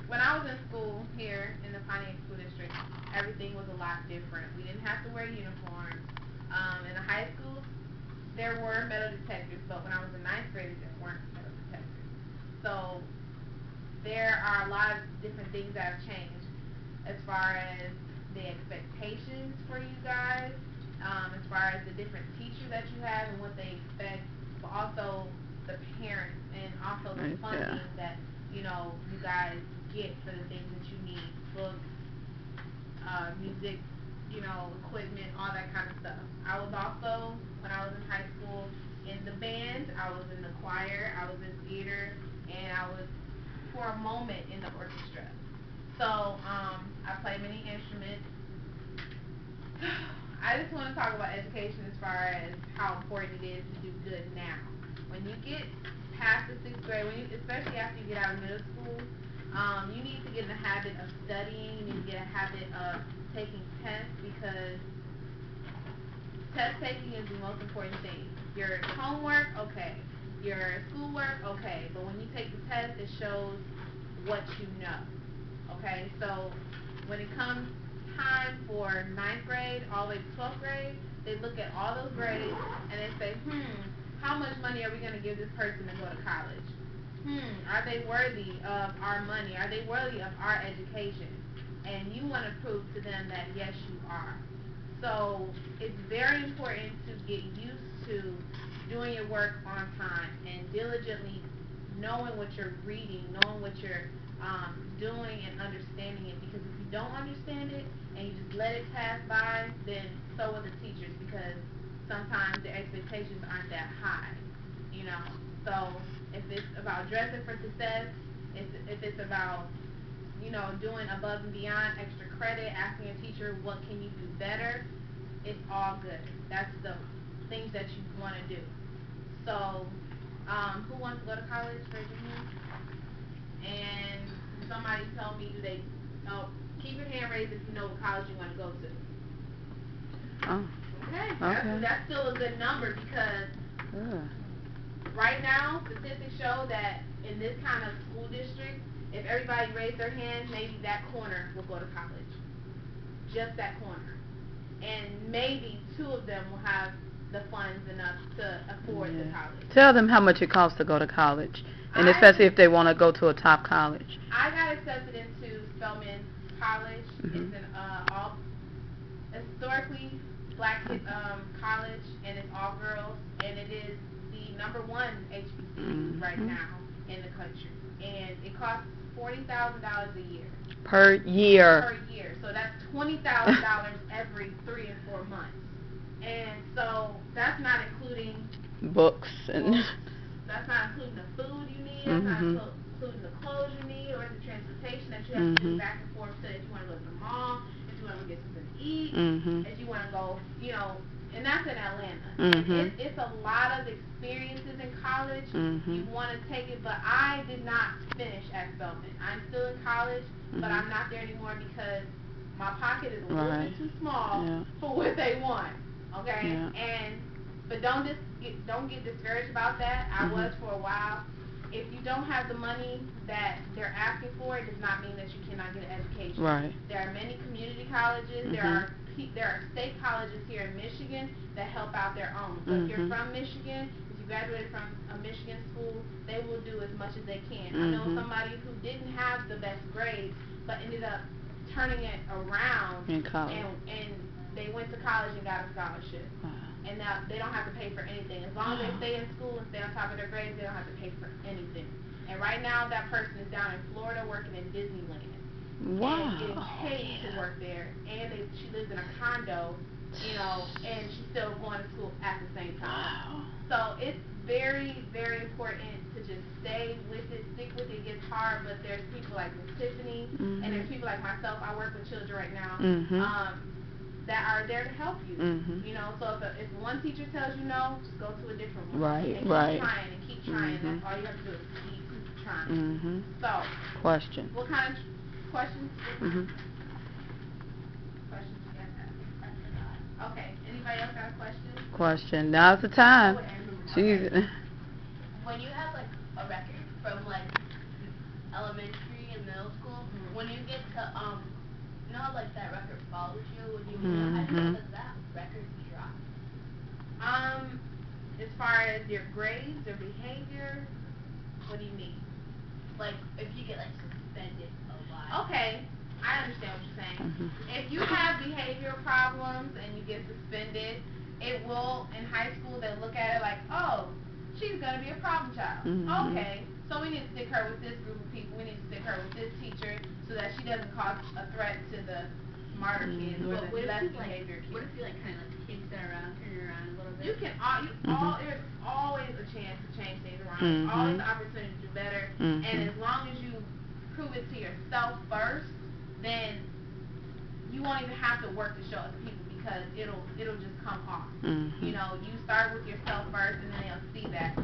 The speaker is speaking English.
When I was in school here in the Pontiac School District, everything was a lot different. We didn't have to wear uniforms. In the high schools, there were metal detectors, but when I was in ninth grade, there weren't metal detectors. So there are a lot of different things that have changed as far as the expectations for you guys, as far as the different teachers that you have and what they expect, but also the parents and also the funding that you guys get for the things that you need, books, music, equipment, all that kind of stuff. I was also, when I was in high school, in the band, I was in the choir, I was in theater, and I was, for a moment, in the orchestra. So, I play many instruments. I just want to talk about education as far as how important it is to do good now. When you get past the 6th grade, especially after you get out of middle school, you need to get in the habit of studying. You need to get a habit of taking tests, because test taking is the most important thing. Your homework, okay. Your schoolwork, okay. But when you take the test, it shows what you know. Okay? So when it comes time for 9th grade all the way to 12th grade, they look at all those grades and they say, how much money are we going to give this person to go to college? Are they worthy of our money? Are they worthy of our education? And you want to prove to them that yes, you are. So it's very important to get used to doing your work on time and diligently knowing what you're reading, knowing what you're doing and understanding it. Because if you don't understand it and you just let it pass by, then so will the teachers, because sometimes the expectations aren't that high, So if it's about dressing for success, if it's about doing above and beyond, extra credit, asking a teacher what can you do better, it's all good. That's the things that you want to do. So, who wants to go to college? Raise your hand. And somebody tell me, keep your hand raised if you know what college you want to go to. Oh. Okay. That's still a good number, because right now, statistics show that in this kind of school district, if everybody raised their hands, maybe that corner will go to college. Just that corner. And maybe 2 of them will have the funds enough to afford the college. Tell them how much it costs to go to college, and especially if they want to go to a top college. I got accepted into Spelman College. It's an historically black college, and it's all girls, and it is the #1 HBCU right now in the country, and it costs $40,000 a year. Per year. Per year. So that's $20,000 every 3 and 4 months. And so that's not including books and that's not including the food you need. That's not including the clothes you need, or the transportation that you have to do back and forth. So if you want to go to the mall, if you want to get something to eat, if you want to go, and that's in Atlanta. It's a lot of experiences in college. You want to take it, but I did not finish at Spelman. I'm still in college, but I'm not there anymore because my pocket is a little bit too small for what they want. Okay, but don't get discouraged about that. I was for a while. If you don't have the money that they're asking for, it does not mean that you cannot get an education. Right. There are many community colleges. There are state colleges here in Michigan that help out their own. So if you're from Michigan, if you graduated from a Michigan school, they will do as much as they can. I know somebody who didn't have the best grades, but ended up turning it around in college. And they went to college and got a scholarship. Wow. And now they don't have to pay for anything. As long as they stay in school and stay on top of their grades, they don't have to pay for anything. And right now, that person is down in Florida working in Disneyland. Wow. And getting paid to work there. And she lives in a condo, and she's still going to school at the same time. Wow. So it's very, very important to just stay with it, stick with it. It gets hard, but there's people like Miss Tiffany, and there's people like myself. I work with children right now. That are there to help you. So if one teacher tells you no, just go to a different one. Right, and keep trying. That's all you have to do is keep trying. So, question. What kind of questions? Questions you guys have? Okay. Anybody else got a question? Question. Now's the time. When you have like a record from like elementary, middle school, when you get to you know how, like, that record follows you when you move to high school, does that record drop? As far as your grades or behavior, what do you mean? Like, if you get, like, suspended a while. Okay, I understand what you're saying. If you have behavioral problems and you get suspended, it will, in high school, they'll look at it like, oh, she's going to be a problem child. Okay, so we need to stick her with this group of people. We need to stick her with this teacher so that she doesn't cause a threat to the smarter kids or the less behavior kids. What if you, like, kind of, like, change that around, turn it around a little bit? You can, there's always a chance to change things around. There's always an opportunity to do better. And as long as you prove it to yourself first, then you won't even have to work to show other people because it'll just come off. You know, you start with yourself first and then they'll see that.